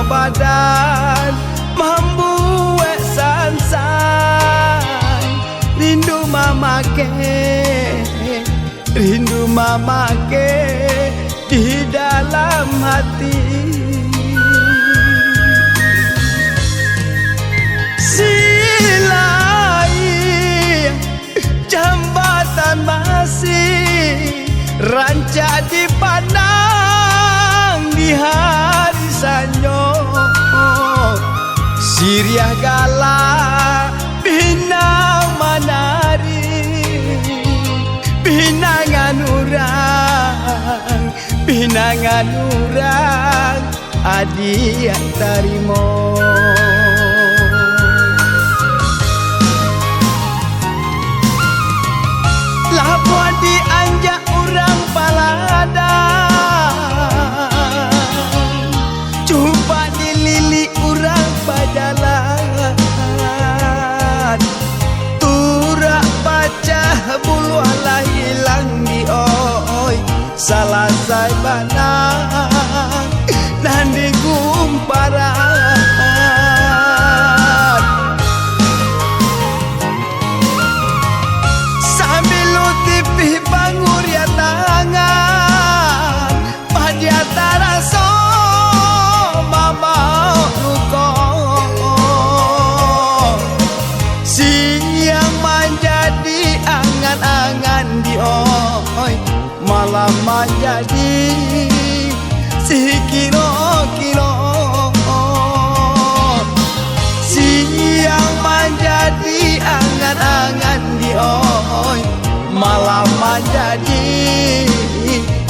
badan membuat sansan. Rindu mama ke di dalam hati. Silai jambatan masih rancak dipandang di hari sanyo. Siriah galak binang manari, binangan urang adi yang tarimo. Labuan dianjak urang paladan, jumpa dilili urang pajalan. Turak pacah bulu alah hilang di oi, salah saya banang dan di gumparan. Sambil lutipi bangur ya tangan, pada taraso mama luko. Siang menjadi angan-angan di oi, malam menjadi si kiro-kiro. Siang menjadi angan-angan di oi, malam menjadi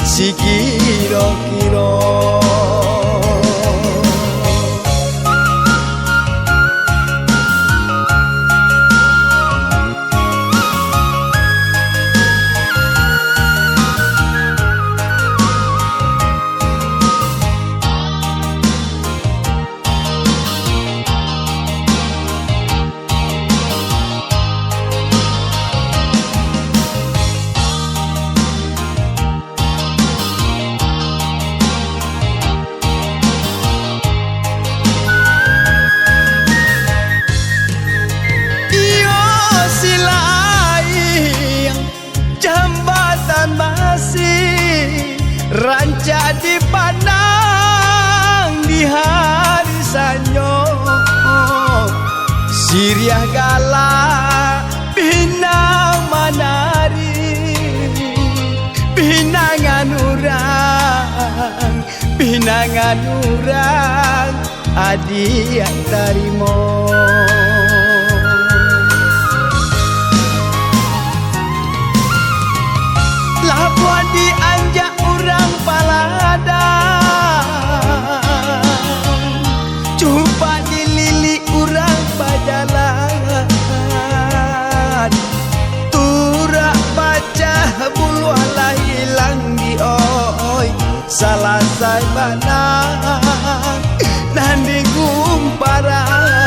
si kiro-kiro. Rancak dipandang di hari sanyo. Siriah galak binang manari, binangan urang adi yang tarimo. Labuan dianjak urang paladan, jumpa dilili urang pajalan. Turak pacah bulu alah hilang di oi, salah saya banang dan di gumparan.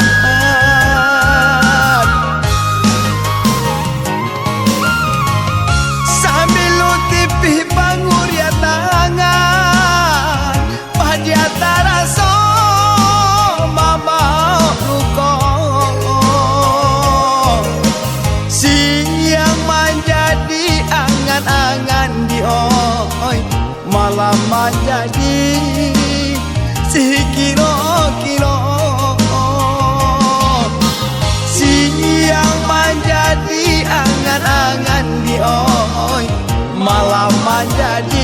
Sambil lutipi bangur ya tangan, pada taraso mama luko. Siang menjadi angan-angan di oi, malam menjadi si kiro-kiro. Siang menjadi angan-angan di oi, malam menjadi